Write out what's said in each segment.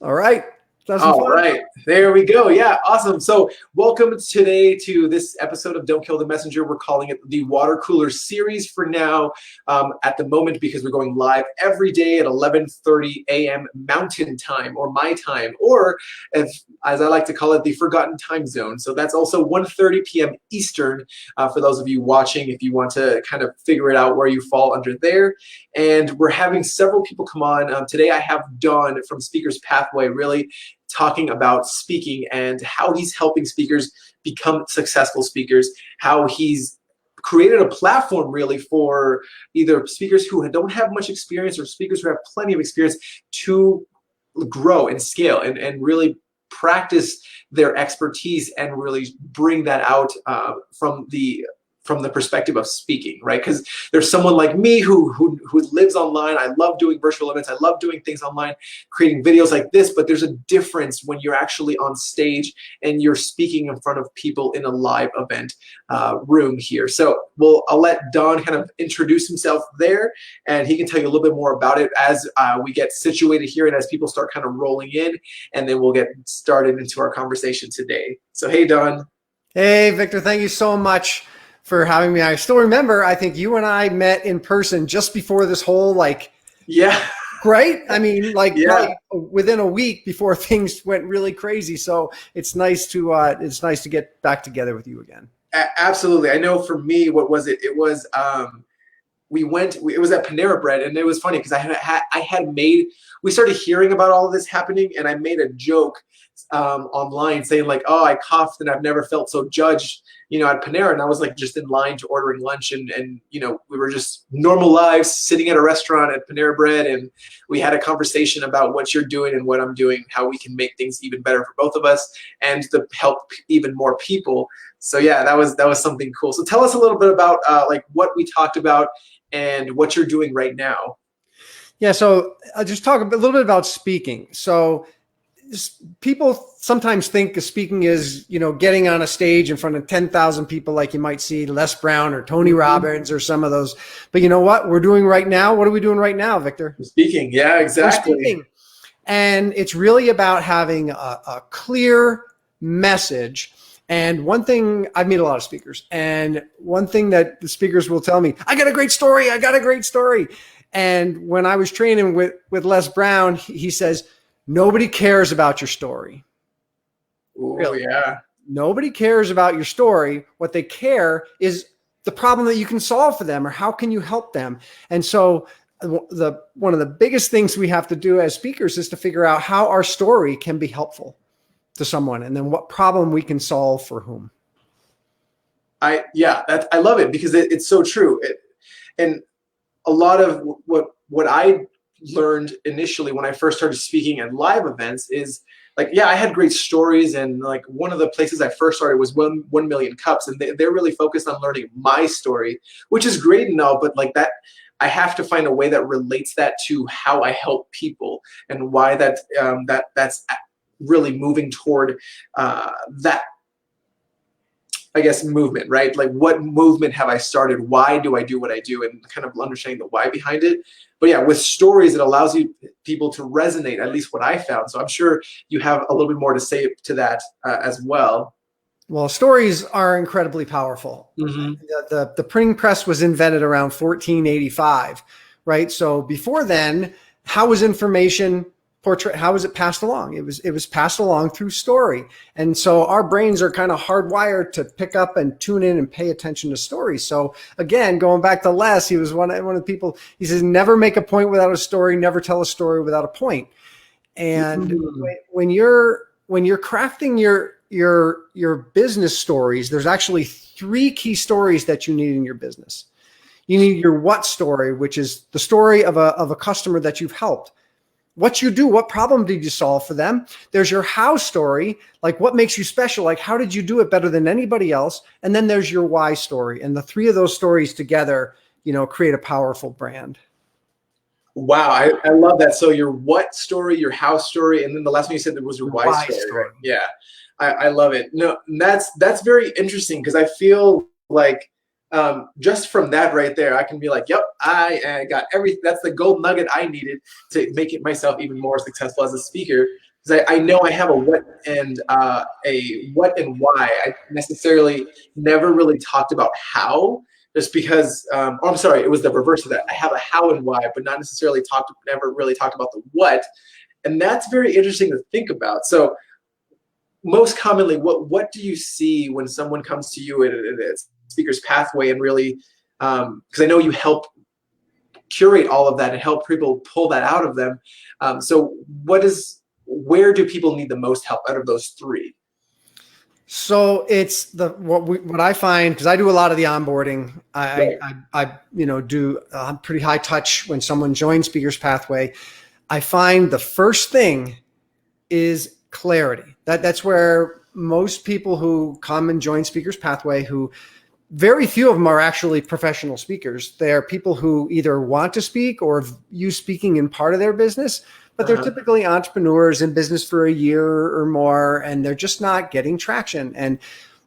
All right. That's some All fun. right, there we go. Yeah, awesome. So, welcome today to this episode of Don't Kill the Messenger. We're calling it the Water Cooler Series for now, at the moment, because we're going live every day at 11:30 a.m. Mountain Time, or my time, or as I like to call it, the Forgotten Time Zone. So that's also 1:30 p.m. Eastern for those of you watching. If you want to kind of figure it out where you fall under there, and we're having several people come on today. I have Don from Speakers Pathway, really talking about speaking and how he's helping speakers become successful speakers, how he's created a platform really for either speakers who don't have much experience or speakers who have plenty of experience to grow and scale and really practice their expertise and really bring that out from the perspective of speaking, right? Because there's someone like me who lives online. I love doing virtual events. I love doing things online, creating videos like this. But there's a difference when you're actually on stage and you're speaking in front of people in a live event room here. So I'll let Don kind of introduce himself there, and he can tell you a little bit more about it as we get situated here and as people start kind of rolling in, and then we'll get started into our conversation today. So hey, Don. Hey, Victor, thank you so much for having me. I still remember, I think you and I met in person just before this whole Yeah. right? I mean, Yeah. probably within a week before things went really crazy. So it's nice to get back together with you again. Absolutely. I know for me, what was it? It was it was at Panera Bread, and it was funny because we started hearing about all of this happening, and I made a joke online saying like, oh, I coughed and I've never felt so judged, at Panera. And I was like just in line to ordering lunch, and we were just normal lives sitting at a restaurant at Panera Bread, and we had a conversation about what you're doing and what I'm doing, how we can make things even better for both of us and to help even more people. So yeah, that was something cool. So tell us a little bit about like what we talked about and what you're doing right now. Yeah, so I'll just talk a little bit about speaking. So people sometimes think of speaking is, getting on a stage in front of 10,000 people like you might see Les Brown or Tony Robbins or some of those. But you know what we're doing right now? What are we doing right now, Victor? Speaking. Yeah, exactly. We're speaking. And it's really about having a clear message. And one thing, I've met a lot of speakers, and one thing that the speakers will tell me, I got a great story. I got a great story. And when I was training with Les Brown, he says, nobody cares about your story. Oh, Really. yeah. Nobody cares about your story. What they care is the problem that you can solve for them, or how can you help them. And so one of the biggest things we have to do as speakers is to figure out how our story can be helpful to someone, and then what problem we can solve for whom. I love it because it's so true. And a lot of what I learned initially when I first started speaking at live events is like, yeah, I had great stories, and like one of the places I first started was 1 Million Cups, and they're really focused on learning my story, which is great and all, but like that, I have to find a way that relates that to how I help people and why that's really moving toward that, I guess, movement, right? Like what movement have I started? Why do I do what I do? And kind of understanding the why behind it. But yeah, with stories, it allows people to resonate, at least what I found. So I'm sure you have a little bit more to say to that as well. Well, stories are incredibly powerful. Mm-hmm. The printing press was invented around 1485, right? So before then, how was information portrait? How was it passed along? It was passed along through story. And so our brains are kind of hardwired to pick up and tune in and pay attention to stories. So again, going back to Les, he was one of the people, he says, never make a point without a story, never tell a story without a point. And when you're crafting your business stories, there's actually 3 key stories that you need in your business. You need your what story, which is the story of a customer that you've helped. What you do, what problem did you solve for them? There's your how story, like what makes you special, like how did you do it better than anybody else? And then there's your why story. And the 3 of those stories together, create a powerful brand. Wow, I love that. So your what story, your how story, and then the last one you said that was your why story. Right? Yeah, I love it. No, that's very interesting because I feel like just from that right there, I can be like, yep, I got everything. That's the gold nugget I needed to make it myself even more successful as a speaker. because I know I have a what and why. I necessarily never really talked about how, just because. Or I'm sorry, it was the reverse of that. I have a how and why, but not necessarily never really talked about the what, and that's very interesting to think about. So most commonly, what do you see when someone comes to you in a speaker's pathway, and really, because I know you help curate all of that and help people pull that out of them. So where do people need the most help out of those three? So it's what I find, because I do a lot of the onboarding. Right. I do pretty high touch when someone joins Speakers Pathway. I find the first thing is clarity. That's where most people who come and join Speakers Pathway, who very few of them are actually professional speakers. They're people who either want to speak or use speaking in part of their business, but they're typically entrepreneurs in business for a year or more, and they're just not getting traction. And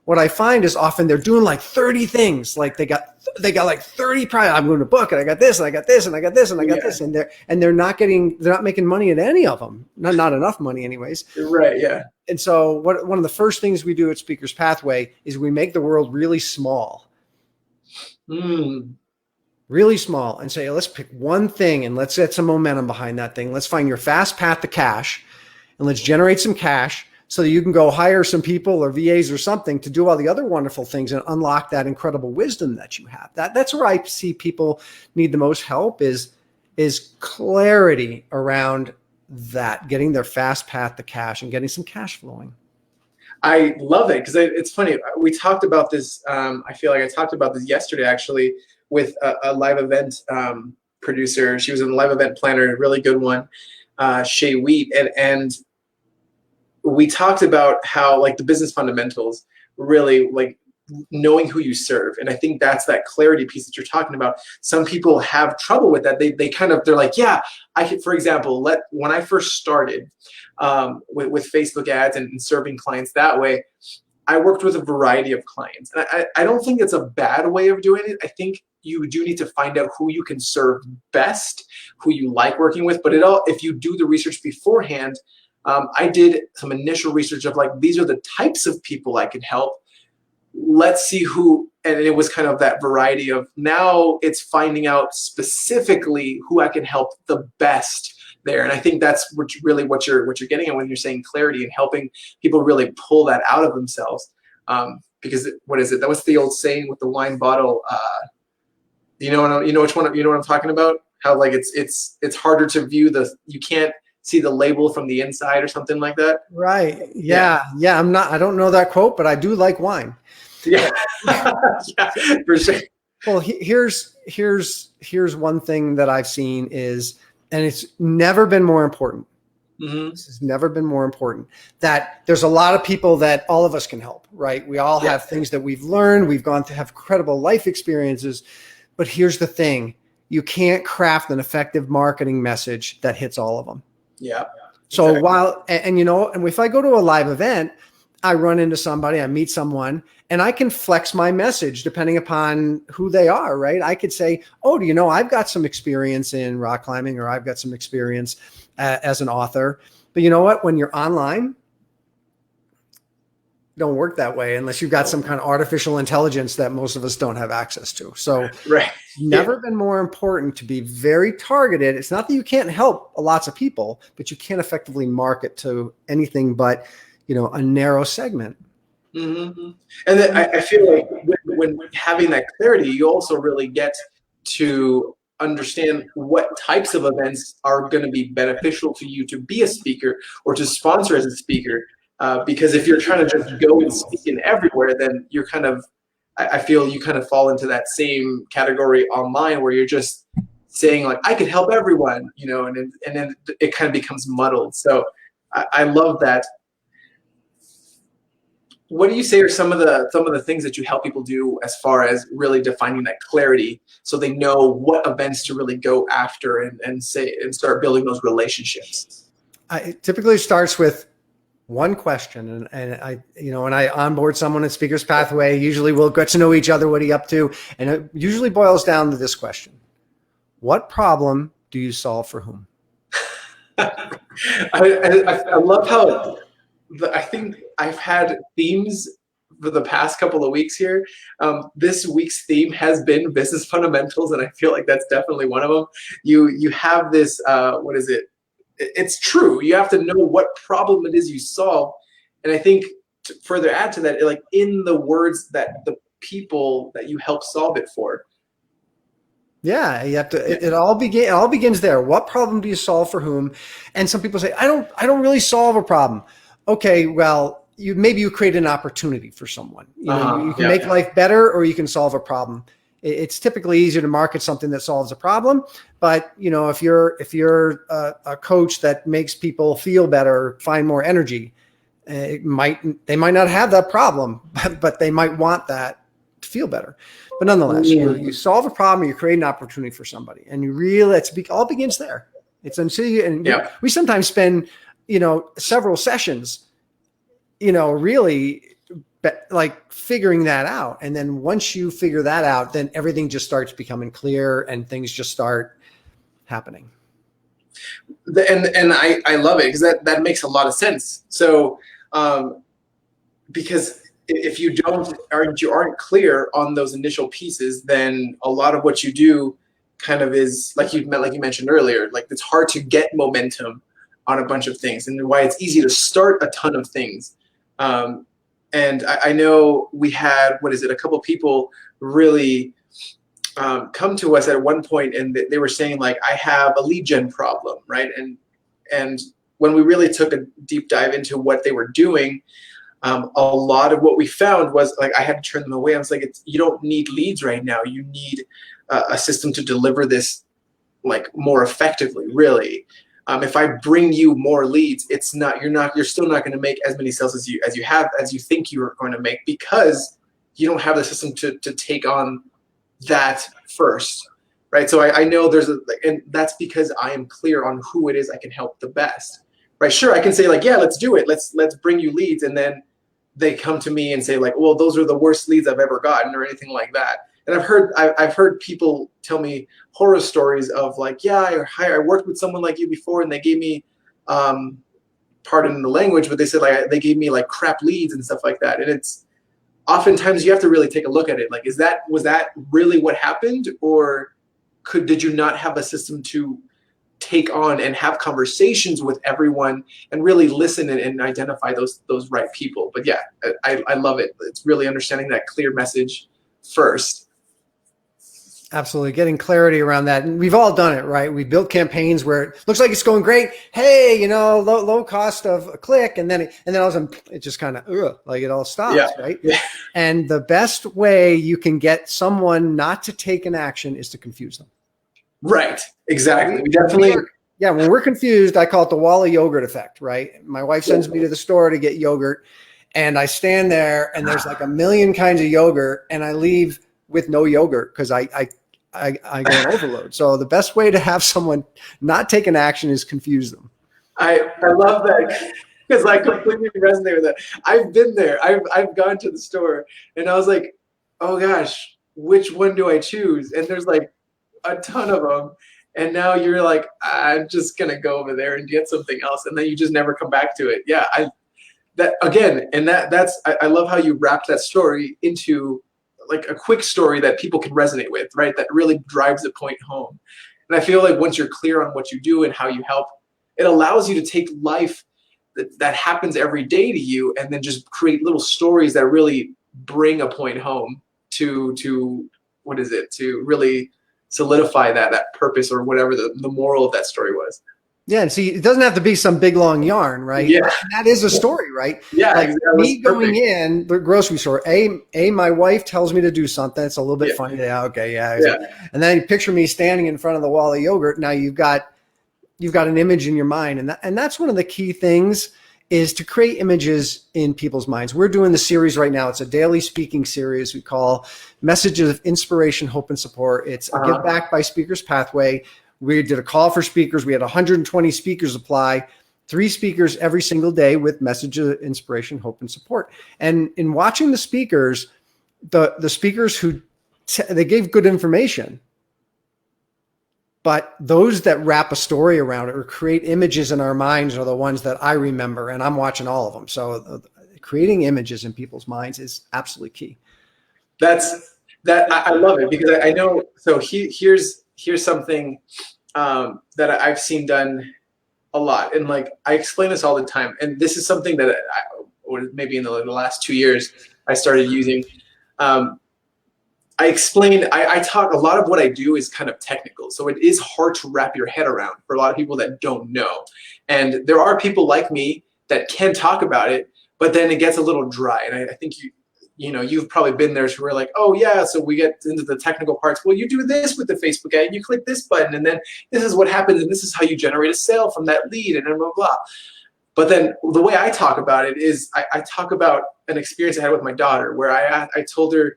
what I find is often they're doing like 30 things. Like they got like 30 I'm going to book, and I got this, and I got this, and I got this, and I got this, and they're not making money at any of them. Not enough money anyways. Right. Yeah. And so one of the first things we do at Speakers Pathway is we make the world really small. Really small, and say, let's pick one thing and let's get some momentum behind that thing. Let's find your fast path to cash, and let's generate some cash so that you can go hire some people or VAs or something to do all the other wonderful things and unlock that incredible wisdom that you have. That's where I see people need the most help is clarity around that, getting their fast path to cash and getting some cash flowing. I love it, because it's funny. We talked about this. I feel like I talked about this yesterday, actually, with a live event producer. She was a live event planner, a really good one, Shay Wheat, and we talked about how, like, the business fundamentals, really, like, knowing who you serve. And I think that's that clarity piece that you're talking about. Some people have trouble with that. They're like, yeah, I could, for example, when I first started with Facebook ads and serving clients that way, I worked with a variety of clients. And I don't think it's a bad way of doing it. I think you do need to find out who you can serve best, who you like working with. But if you do the research beforehand, I did some initial research of, like, these are the types of people I can help. Let's see who, and it was kind of that variety of, now it's finding out specifically who I can help the best there. And I think that's what you're getting at when you're saying clarity and helping people really pull that out of themselves. Because what is it? That was the old saying with the wine bottle. You know what I'm talking about? How, like, it's harder to view you can't see the label from the inside or something like that. Right. Yeah. I don't know that quote, but I do like wine. Yeah. Yeah, for sure. Well, here's one thing that I've seen is, and it's never been more important. This has never been more important, that there's a lot of people that all of us can help, right? We all have things that we've learned. We've gone to have incredible life experiences, but here's the thing. You can't craft an effective marketing message that hits all of them. Yeah. So exactly. And if I go to a live event, I run into somebody, I meet someone, and I can flex my message depending upon who they are, right? I could say, oh, do you know, I've got some experience in rock climbing, or I've got some experience as an author. But you know what? When you're online, it don't work that way unless you've got some kind of artificial intelligence that most of us don't have access to. So right. It's never been more important to be very targeted. It's not that you can't help lots of people, but you can't effectively market to anything but, a narrow segment. Mm-hmm. And then I feel like when having that clarity, you also really get to understand what types of events are going to be beneficial to you to be a speaker or to sponsor as a speaker. Because if you're trying to just go and speak in everywhere, then you're I feel you kind of fall into that same category online where you're just saying, like, I could help everyone, and then it kind of becomes muddled. So I love that. What do you say are some of the things that you help people do as far as really defining that clarity, so they know what events to really go after and start building those relationships? It typically starts with one question, and I, when I onboard someone at Speakers Pathway, usually we'll get to know each other. What are you up to? And it usually boils down to this question: what problem do you solve for whom? I love how I think I've had themes for the past couple of weeks here. This week's theme has been business fundamentals, and I feel like that's definitely one of them. You have this what is it? It's true. You have to know what problem it is you solve, and I think to further add to that, like in the words that the people that you help solve it for. Yeah, you have to. It all begins there. What problem do you solve for whom? And some people say, I don't really solve a problem. Okay, well, maybe you create an opportunity for someone. You can make life better, or you can solve a problem. It's typically easier to market something that solves a problem. But if you're a coach that makes people feel better, find more energy, they might not have that problem, but they might want that to feel better. But nonetheless, you solve a problem, you create an opportunity for somebody, and you really all begins there. It's until we sometimes spend several sessions, really like figuring that out. And then once you figure that out, then everything just starts becoming clear and things just start happening. And I love it because that makes a lot of sense. So because if you aren't clear on those initial pieces, then a lot of what you do kind of is like you mentioned earlier, like it's hard to get momentum on a bunch of things, and why it's easy to start a ton of things. And I know we had a couple of people really come to us at one point, and they were saying like, I have a lead gen problem, right? And when we really took a deep dive into what they were doing, a lot of what we found was like I had to turn them away. I was like, you don't need leads right now. You need a system to deliver this like more effectively, really. If I bring you more leads, you're still not going to make as many sales as you think you are going to make, because you don't have the system to take on that first, right? So I know and that's because I am clear on who it is I can help the best, right? Sure, I can say like, yeah, let's do it. Let's bring you leads, and then they come to me and say like, well, those are the worst leads I've ever gotten, or anything like that. And I've heard people tell me horror stories of like, yeah, I worked with someone like you before, and they gave me, pardon the language, but they said like they gave me like crap leads and stuff like that. And it's oftentimes you have to really take a look at it. Like, was that really what happened, or did you not have a system to take on and have conversations with everyone and really listen and identify those right people? But yeah, I love it. It's really understanding that clear message first. Absolutely. Getting clarity around that. And we've all done it, right? We built campaigns where it looks like it's going great. Hey, low cost of a click. And then all of a sudden it just kind of, like it all stops, right? Yeah. And the best way you can get someone not to take an action is to confuse them. Right. Exactly. We definitely. When we're confused, I call it the wall of yogurt effect, right? My wife sends me to the store to get yogurt, and I stand there and there's like a million kinds of yogurt, and I leave with no yogurt because I go in overload. So the best way to have someone not take an action is confuse them. I love that, because I completely resonate with that. I've been there. I've gone to the store and I was like, oh gosh, which one do I choose? And there's like a ton of them. And now you're like, I'm just going to go over there and get something else. And then you just never come back to it. Yeah. I love how you wrapped that story into like a quick story that people can resonate with, right? That really drives the point home. And I feel like once you're clear on what you do and how you help, it allows you to take life that happens every day to you and then just create little stories that really bring a point home to really solidify that purpose, or whatever the moral of that story was. Yeah, and see, it doesn't have to be some big long yarn, right? Yeah, that is a story, right? Yeah, like me going in the grocery store. My wife tells me to do something. It's a little bit funny. And then you picture me standing in front of the wall of yogurt. Now you've got an image in your mind, and that's one of the key things is to create images in people's minds. We're doing the series right now. It's a daily speaking series we call Messages of Inspiration, Hope, and Support. It's a Give Back by Speakers Pathway. We did a call for speakers. We had 120 speakers apply, 3 speakers every single day with messages of inspiration, hope, and support. And in watching the speakers, the speakers who they gave good information, But those that wrap a story around it or create images in our minds are the ones that I remember, and I'm watching all of them. So creating images in people's minds is absolutely key. I love it, because I know. So here's something that I've seen done a lot, and like I explain this all the time, and this is something that or maybe in the last 2 years I started using. I explain, I talk, a lot of what I do is kind of technical. So it is hard to wrap your head around for a lot of people that don't know. And there are people like me that can talk about it, but then it gets a little dry. And I think you've probably been there, so we're like, oh yeah, so we get into the technical parts. Well, you do this with the Facebook ad, and you click this button, and then this is what happens, and this is how you generate a sale from that lead, and blah, blah, blah. But then the way I talk about it is I talk about an experience I had with my daughter, where I told her,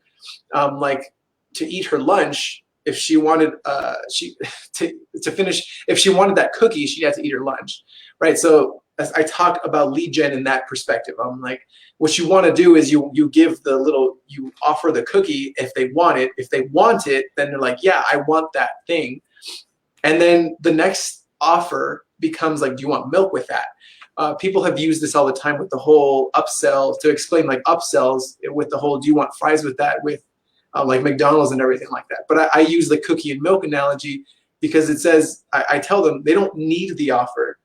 like, to eat her lunch, if she wanted to finish, if she wanted that cookie, she had to eat her lunch, right? So as I talk about lead gen in that perspective, I'm like, what you want to do is you offer the cookie if they want it. If they want it, then they're like, yeah, I want that thing. And then the next offer becomes like, do you want milk with that? People have used this all the time with the whole upsell, to explain like upsells with the whole, do you want fries with that, with like McDonald's and everything like that. But I use the cookie and milk analogy because it says, I tell them they don't need the offer,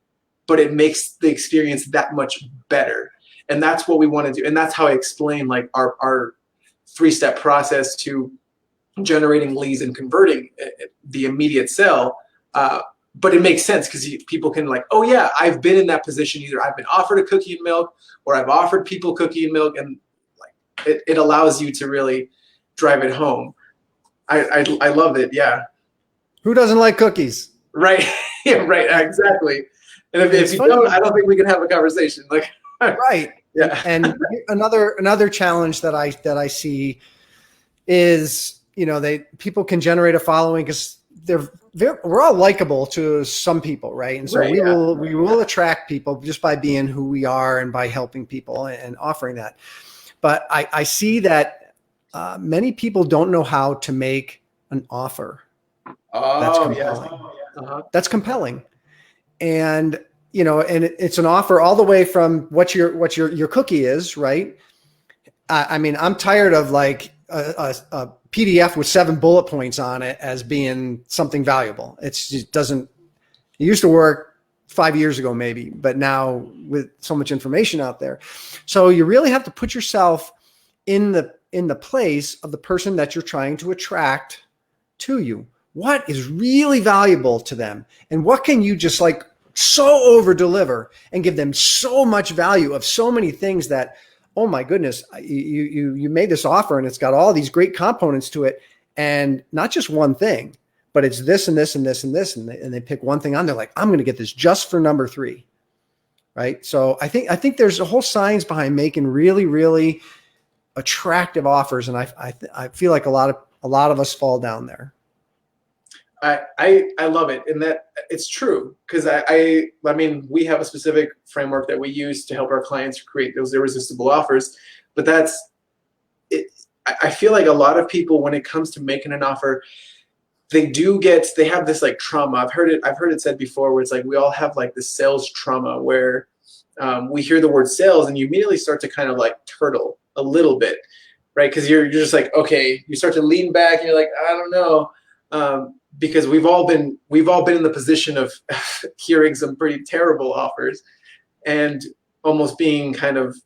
but it makes the experience that much better. And that's what we want to do. And that's how I explain like our 3-step process to generating leads and converting the immediate sale. But it makes sense because people can like, oh yeah, I've been in that position. Either I've been offered a cookie and milk, or I've offered people cookie and milk, and like it allows you to really drive it home. I love it. Yeah. Who doesn't like cookies? Right. Yeah. Right. Exactly. And if you don't, I don't think we can have a conversation. Like. Right. Yeah. And another challenge that I see is, people can generate a following because we're all likable to some people, right? And so we will attract people just by being who we are and by helping people and offering that. But I see that many people don't know how to make an offer. That's compelling. Uh-huh. That's compelling. And and it's an offer all the way from what your cookie is, right? I mean, I'm tired of like a PDF with 7 bullet points on it as being something valuable. It used to work 5 years ago maybe, but now with so much information out there. So you really have to put yourself in the place of the person that you're trying to attract to you. What is really valuable to them? And what can you just like so over deliver and give them so much value of so many things that, oh my goodness, you made this offer and it's got all these great components to it, and not just one thing, but it's this and this and this and this, and they pick one thing on. They're like, I'm going to get this just for number 3, right? So I think there's a whole science behind making really, really attractive offers, and I feel like a lot of us fall down there. I love it, and that it's true, because I mean, we have a specific framework that we use to help our clients create those irresistible offers, but that's it. I feel like a lot of people, when it comes to making an offer, they have this like trauma. I've heard it said before, where it's like we all have like this sales trauma, where we hear the word sales and you immediately start to kind of like turtle a little bit, right? Because you're just like, okay, you start to lean back and you're like, I don't know. Because we've all been in the position of hearing some pretty terrible offers and almost being kind of,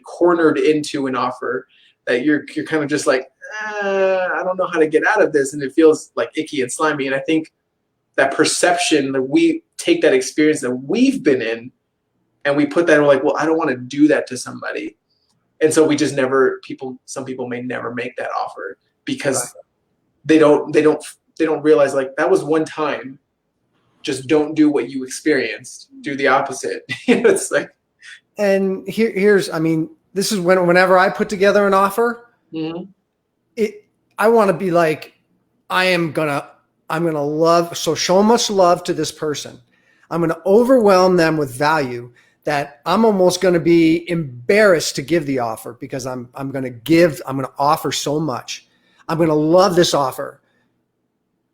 cornered into an offer that you're kind of just like, I don't know how to get out of this, and it feels like icky and slimy. And I think that perception, that we take that experience that we've been in and we put that, and we're like, well, I don't want to do that to somebody. And so we just some people may never make that offer because they don't realize, like, that was one time. Just don't do what you experienced. Do the opposite. It's like, and this is whenever I put together an offer, I want to be like, I'm gonna show much love to this person. I'm gonna overwhelm them with value that I'm almost gonna be embarrassed to give the offer, because I'm gonna offer so much. I'm gonna love this offer.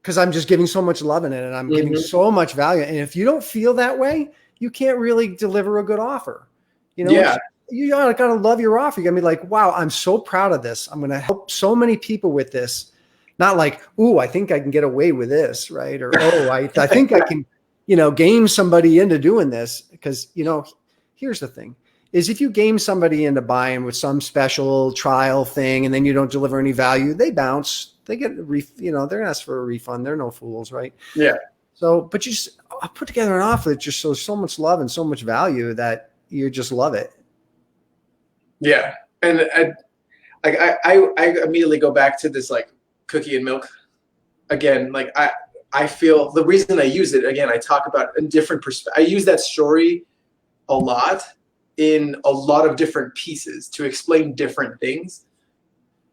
because I'm just giving so much love in it and I'm giving so much value. And if you don't feel that way, you can't really deliver a good offer. You know, Yeah. you gotta love your offer. You gotta be like, wow, I'm so proud of this. I'm going to help so many people with this. Not like, ooh, I think I can get away with this, right? Or, oh, I think I can, game somebody into doing this. Because, here's the thing is if you game somebody into buying with some special trial thing and then you don't deliver any value, they bounce. They get, they're going to ask for a refund. They're no fools, right? Yeah. So, but you just put together an offer that just shows so much love and so much value that you just love it. Yeah. And I immediately go back to this like cookie and milk again. Like I feel the reason I use it again, I talk about a different perspective. I use that story a lot in a lot of different pieces to explain different things.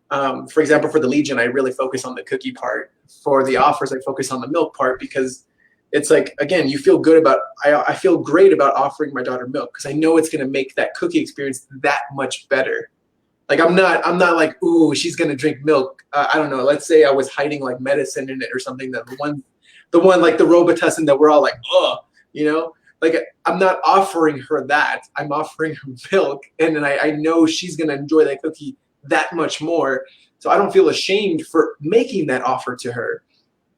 For example, for the Legion, I really focus on the cookie part. For the offers, I focus on the milk part because it's like, again, you feel good about, I feel great about offering my daughter milk because I know it's going to make that cookie experience that much better. Like I'm not like, ooh, she's going to drink milk. I don't know. Let's say I was hiding like medicine in it or something, that the one like the Robitussin that we're all like, oh, like I'm not offering her that. I'm offering her milk. And then I know she's going to enjoy that cookie that much more. So I don't feel ashamed for making that offer to her.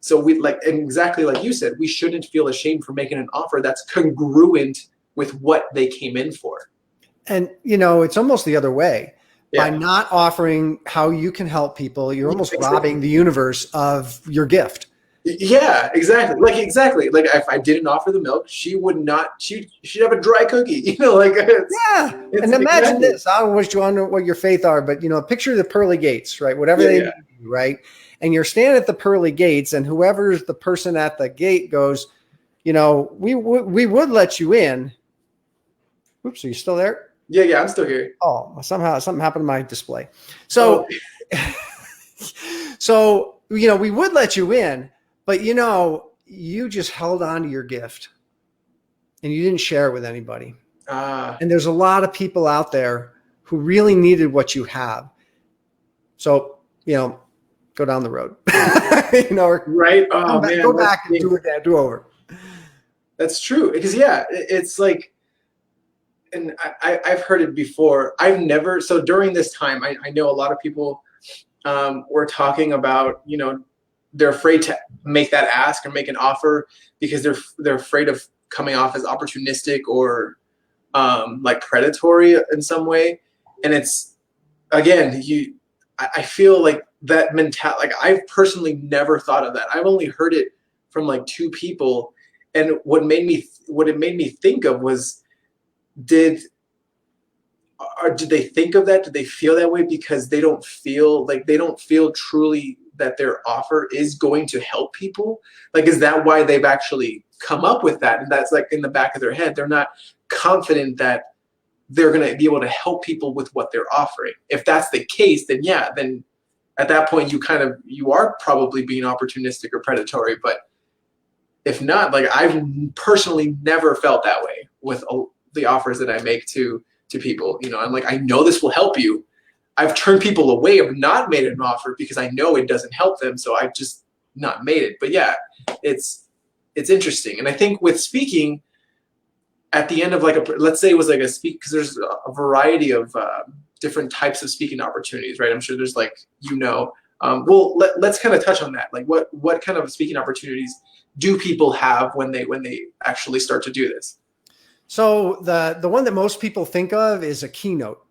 So we like, exactly like you said, we shouldn't feel ashamed for making an offer that's congruent with what they came in for. And, it's almost the other way. Yeah. By not offering how you can help people, you're almost robbing the universe of your gift. Yeah, exactly. Like if I didn't offer the milk, she'd have a dry cookie, like. And imagine this, I don't know what your faith are, but picture the pearly gates, right? Whatever they do, right? And you're standing at the pearly gates and whoever's the person at the gate goes, we would let you in. Oops, are you still there? Yeah, I'm still here. Oh, somehow something happened to my display. So, so, we would let you in, but you just held on to your gift and you didn't share it with anybody. And there's a lot of people out there who really needed what you have. So, go down the road, or right. Oh, man, go back and do over. That's true. Because it's like, and I've heard it before. I've never, so during this time, I know a lot of people were talking about, they're afraid to make that ask or make an offer because they're afraid of coming off as opportunistic or like predatory in some way. And it's, again, I feel like that mentality, like I've personally never thought of that. I've only heard it from like two people. And what it made me think of was, did they think of that? Did they feel that way because they don't feel truly that their offer is going to help people? Like, is that why they've actually come up with that? And that's like in the back of their head. They're not confident that they're going to be able to help people with what they're offering. If that's the case, then then at that point you are probably being opportunistic or predatory. But if not, like I've personally never felt that way with the offers that I make to people. I'm like, I know this will help you. I've turned people away. I've not made an offer because I know it doesn't help them. So I've just not made it. But yeah, it's interesting. And I think with speaking at the end of like let's say it was like a speak, because there's a variety of different types of speaking opportunities, right? I'm sure there's like, well, let's kind of touch on that. Like what kind of speaking opportunities do people have when they actually start to do this? So the one that most people think of is a keynote.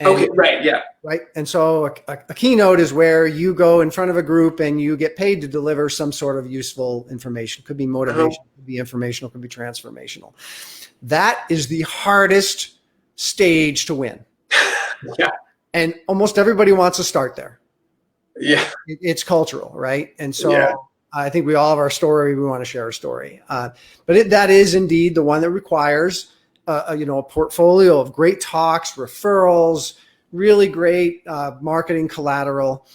Okay, right, yeah. Right. And so a keynote is where you go in front of a group and you get paid to deliver some sort of useful information. Could be motivation, could be informational, could be transformational. That is the hardest stage to win. Yeah. And almost everybody wants to start there. Yeah. It's cultural, right? And so I think we all have our story. We want to share our story. But that is indeed the one that requires a portfolio of great talks, referrals, really great marketing collateral.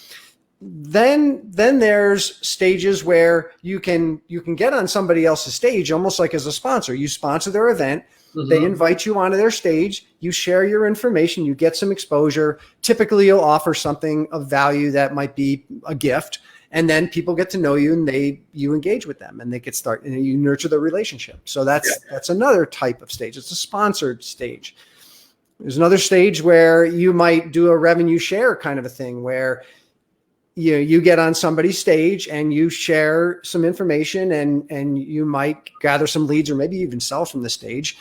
Then there's stages where you can get on somebody else's stage, almost like as a sponsor. You sponsor their event. Mm-hmm. They invite you onto their stage. You share your information. You get some exposure. Typically, you'll offer something of value that might be a gift. And then people get to know you, and you engage with them, and and you nurture the relationship. So that's another type of stage. It's a sponsored stage. There's another stage where you might do a revenue share kind of a thing, where you get on somebody's stage and you share some information, and you might gather some leads, or maybe even sell from the stage.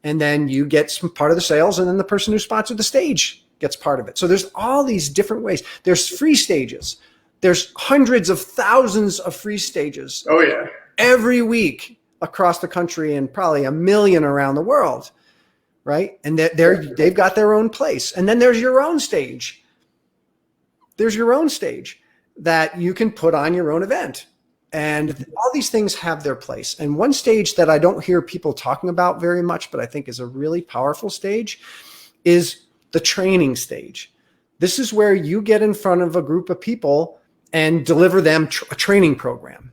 And then you get some part of the sales, and then the person who sponsored the stage gets part of it. So there's all these different ways. There's free stages. There's hundreds of thousands of free stages. Oh yeah. Every week across the country, and probably 1 million around the world, right? And they've got their own place. And then there's your own stage. There's your own stage that you can put on your own event. And all these things have their place. And one stage that I don't hear people talking about very much, but I think is a really powerful stage, is the training stage. This is where you get in front of a group of people and deliver them a training program.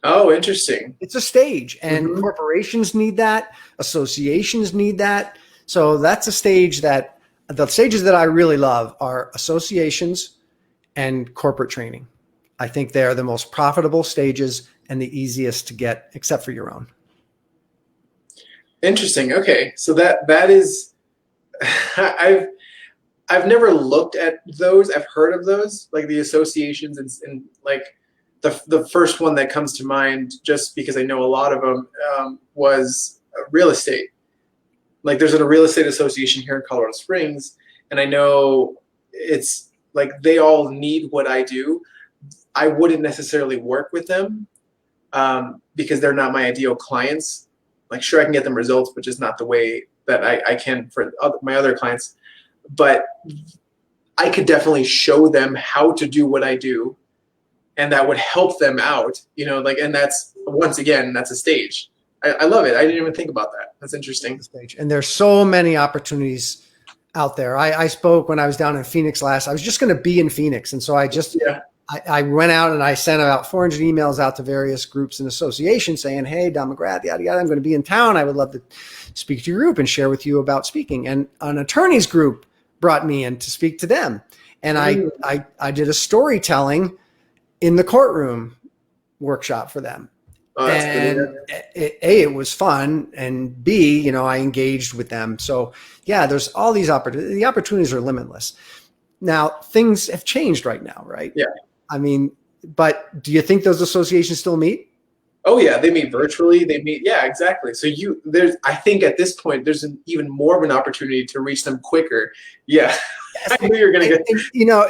Oh, interesting. It's a stage, and corporations need that. Associations need that. So that's a stage that the stages that I really love are associations and corporate training. I think they're the most profitable stages and the easiest to get, except for your own. Interesting. Okay. So that is, I've never looked at those. I've heard of those, like the associations, and like the first one that comes to mind, just because I know a lot of them, was real estate. Like there's a real estate association here in Colorado Springs, and I know it's like they all need what I do. I wouldn't necessarily work with them because they're not my ideal clients. Like sure, I can get them results, but just not the way that I can for my other clients. But I could definitely show them how to do what I do, and that would help them out, and that's, once again, that's a stage. I love it. I didn't even think about that. That's interesting. And there's so many opportunities out there. I spoke when I was down in Phoenix last. I was just going to be in Phoenix. And so I went out and I sent about 400 emails out to various groups and associations saying, hey, Don McGrath, yada, yada, I'm going to be in town. I would love to speak to your group and share with you about speaking. And an attorney's group brought me in to speak to them. And I did a storytelling in the courtroom workshop for them. Oh, that's and it was fun, and B, I engaged with them. So yeah, there's all these opportunities. The opportunities are limitless. Now things have changed right now, right? Yeah. I mean, but do you think those associations still meet? Oh yeah, they meet virtually. They meet, yeah, exactly. So I think at this point, there's even more of an opportunity to reach them quicker. Yeah, I knew you were going to get.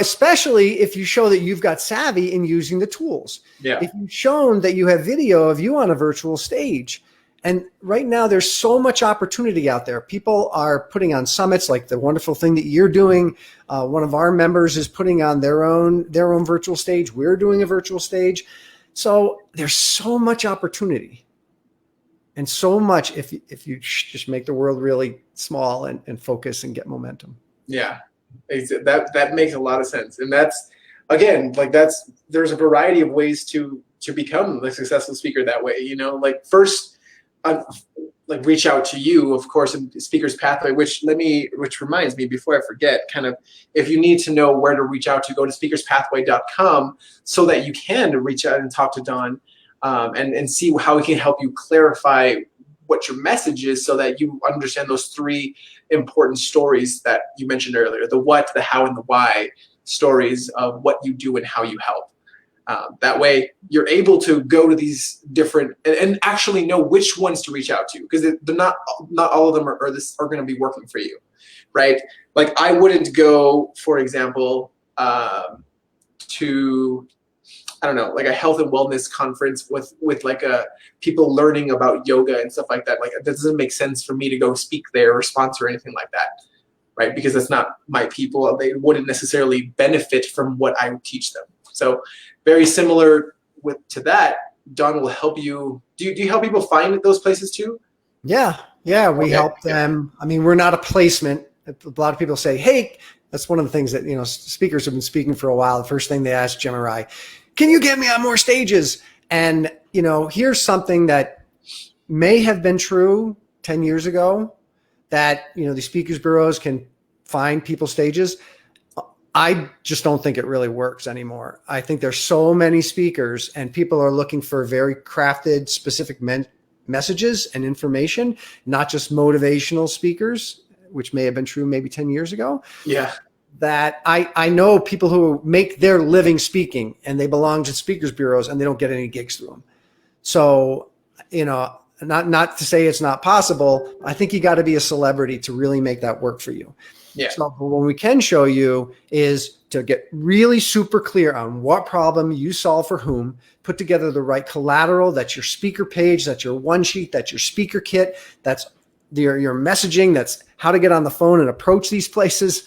Especially if you show that you've got savvy in using the tools. Yeah. If you've shown that you have video of you on a virtual stage, and right now there's so much opportunity out there. People are putting on summits, like the wonderful thing that you're doing. One of our members is putting on their own virtual stage. We're doing a virtual stage. So there's so much opportunity, and so much if you just make the world really small and focus and get momentum. Yeah, that makes a lot of sense. And that's, again, there's a variety of ways to become a successful speaker that way. First, reach out to you, of course, in Speaker's Pathway, which reminds me, before I forget, kind of, if you need to know where to reach out to, go to speakerspathway.com so that you can reach out and talk to Don and see how he can help you clarify what your message is, so that you understand those 3 important stories that you mentioned earlier: the what, the how, and the why stories of what you do and how you help. That way you're able to go to these different and actually know which ones to reach out to, because they're not all of them are going to be working for you, right? Like I wouldn't go, for example, to, I don't know, like a health and wellness conference with like people learning about yoga and stuff like that. Like, that doesn't make sense for me to go speak there or sponsor anything like that, right? Because that's not my people. They wouldn't necessarily benefit from what I teach them. So very similar to that, Don will help you. Do you help people find those places too? Yeah, we help them. I mean, we're not a placement. A lot of people say, hey, that's one of the things that, speakers have been speaking for a while. The first thing they ask Jim or I, can you get me on more stages? And, here's something that may have been true 10 years ago, that, the speakers bureaus can find people stages. I just don't think it really works anymore. I think there's so many speakers and people are looking for very crafted, specific messages and information, not just motivational speakers, which may have been true maybe 10 years ago. Yeah. That I know people who make their living speaking and they belong to speakers bureaus and they don't get any gigs through them. So, not to say it's not possible. I think you got to be a celebrity to really make that work for you. Yeah. So what we can show you is to get really super clear on what problem you solve for whom, put together the right collateral. That's your speaker page. That's your one sheet. That's your speaker kit. That's your messaging. That's how to get on the phone and approach these places,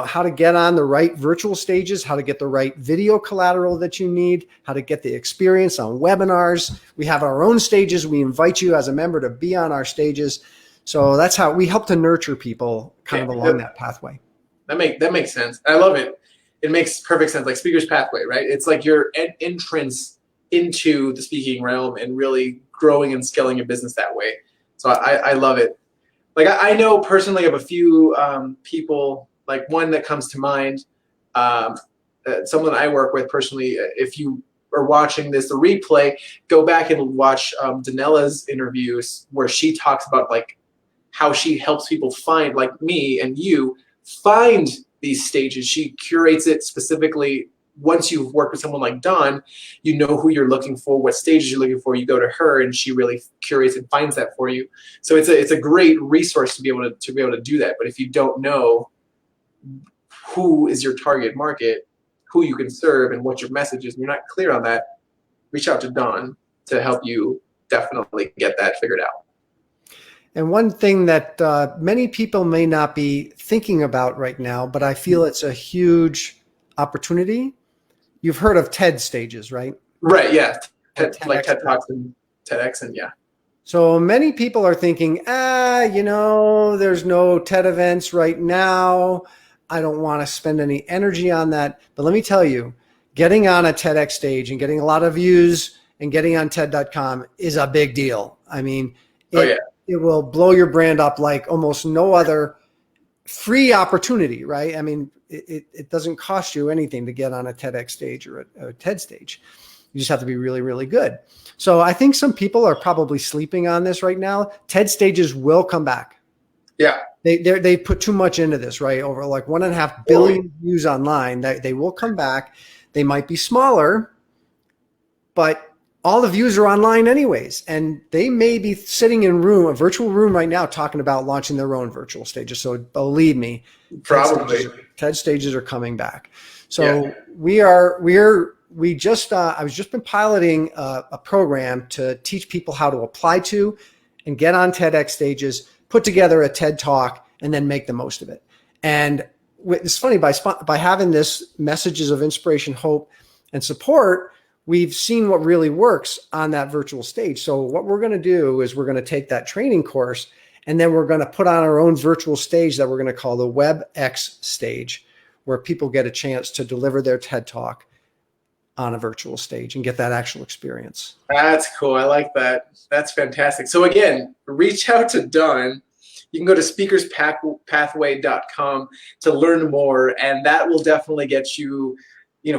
how to get on the right virtual stages, how to get the right video collateral that you need, how to get the experience on webinars. We have our own stages. We invite you as a member to be on our stages. So that's how we help to nurture people kind of along that pathway. That makes sense. I love it. It makes perfect sense. Like speaker's pathway, right? It's like your entrance into the speaking realm and really growing and scaling your business that way. So I love it. Like I know personally of a few people, like one that comes to mind, someone I work with personally. If you are watching the replay, go back and watch Danella's interviews where she talks about like how she helps people find, like me and you, find these stages. She curates it specifically. Once you've worked with someone like Dawn, you know who you're looking for, what stages you're looking for. You go to her, and she really curates and finds that for you. So it's a great resource to be able to do that. But if you don't know who is your target market, who you can serve, and what your message is, and you're not clear on that, reach out to Dawn to help you definitely get that figured out. And one thing that many people may not be thinking about right now, but I feel it's a huge opportunity. You've heard of TED stages, right? Right, yeah. Like TED Talks and TEDx, and yeah. So many people are thinking, there's no TED events right now. I don't want to spend any energy on that. But let me tell you, getting on a TEDx stage and getting a lot of views and getting on TED.com is a big deal. I mean, it will blow your brand up like almost no other free opportunity, right? I mean, it doesn't cost you anything to get on a TEDx stage or a TED stage. You just have to be really, really good. So I think some people are probably sleeping on this right now. TED stages will come back. Yeah. They put too much into this, right? Over like 1.5 billion views online. They will come back. They might be smaller, but all the views are online anyways. And they may be sitting in a virtual room right now talking about launching their own virtual stages. So believe me, probably TED stages are coming back. So I was just been piloting a program to teach people how to apply to and get on TEDx stages, put together a TED talk, and then make the most of it. And it's funny, by having this messages of inspiration, hope, and support, we've seen what really works on that virtual stage. So what we're going to do is we're going to take that training course, and then we're going to put on our own virtual stage that we're going to call the WebX stage, where people get a chance to deliver their TED talk on a virtual stage and get that actual experience. That's cool. I like that. That's fantastic. So again, reach out to Dawn. You can go to speakerspathway.com to learn more, and that will definitely get you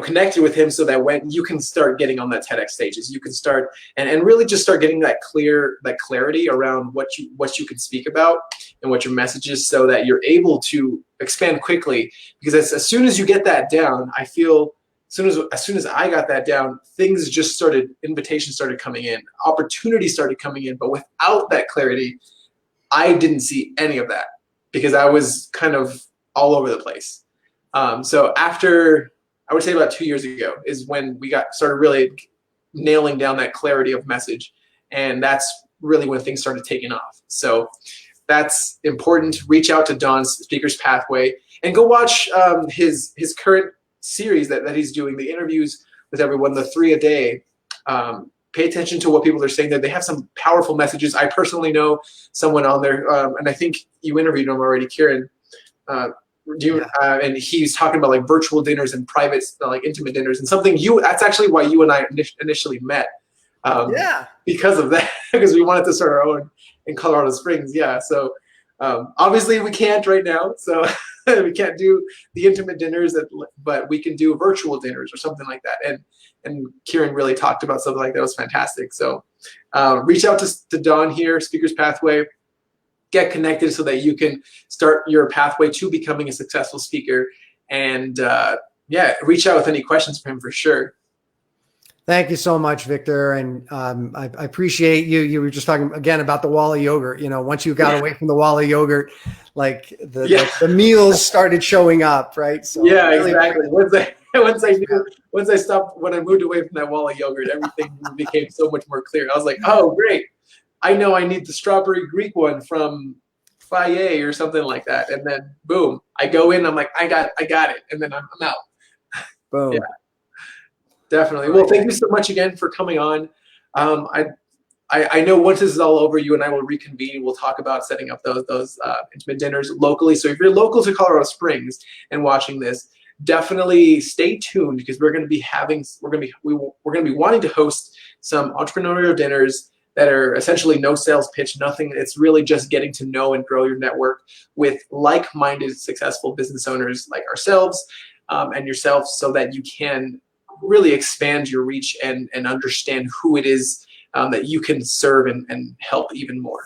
connected with him, so that when you can start getting on that TEDx stages, you can start and really just start getting that clarity around what you can speak about and what your message is, so that you're able to expand quickly. Because as soon as you get that down, I feel as soon as I got that down, invitations started coming in, opportunities started coming in. But without that clarity, I didn't see any of that because I was kind of all over the place. So after, I would say about 2 years ago is when we started really nailing down that clarity of message. And that's really when things started taking off. So that's important. Reach out to Dawn's Speaker's Pathway and go watch his current series that he's doing, the interviews with everyone, the 3 a day. Pay attention to what people are saying there. They have some powerful messages. I personally know someone on there, and I think you interviewed him already, Kieran. And he's talking about like virtual dinners and private, like intimate dinners, and that's actually why you and I initially met. Because of that, because we wanted to start our own in Colorado Springs. Yeah. So Obviously, we can't right now, so we can't do the intimate dinners, but we can do virtual dinners or something like that. And Kieran really talked about something like that. It was fantastic. So reach out to Don here, Speakers Pathway. Get connected so that you can start your pathway to becoming a successful speaker. And yeah, reach out with any questions for him for sure. Thank you so much, Victor. And I appreciate you. You were just talking again about the wall of yogurt. You know, once you got away from the wall of yogurt, like the meals started showing up, right? So yeah, really exactly. Once I stopped, when I moved away from that wall of yogurt, everything became so much more clear. I was like, oh, great. I know I need the strawberry Greek one from Faye or something like that. And then boom, I go in, I'm like, I got it. And then I'm out. Boom. Yeah. Definitely. Well, thank you so much again for coming on. I know once this is all over, you and I will reconvene. We'll talk about setting up those intimate dinners locally. So if you're local to Colorado Springs and watching this, definitely stay tuned because we're going to be wanting to host some entrepreneurial dinners that are essentially no sales pitch, nothing. It's really just getting to know and grow your network with like-minded, successful business owners like ourselves and yourself, so that you can really expand your reach and understand who it is that you can serve and help even more.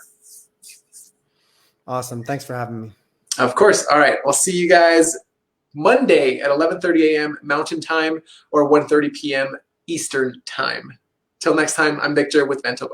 Awesome. Thanks for having me. Of course. All right. I'll see you guys Monday at 11:30 a.m. Mountain Time or 1:30 p.m. Eastern Time. Till next time, I'm Victor with VentoBot.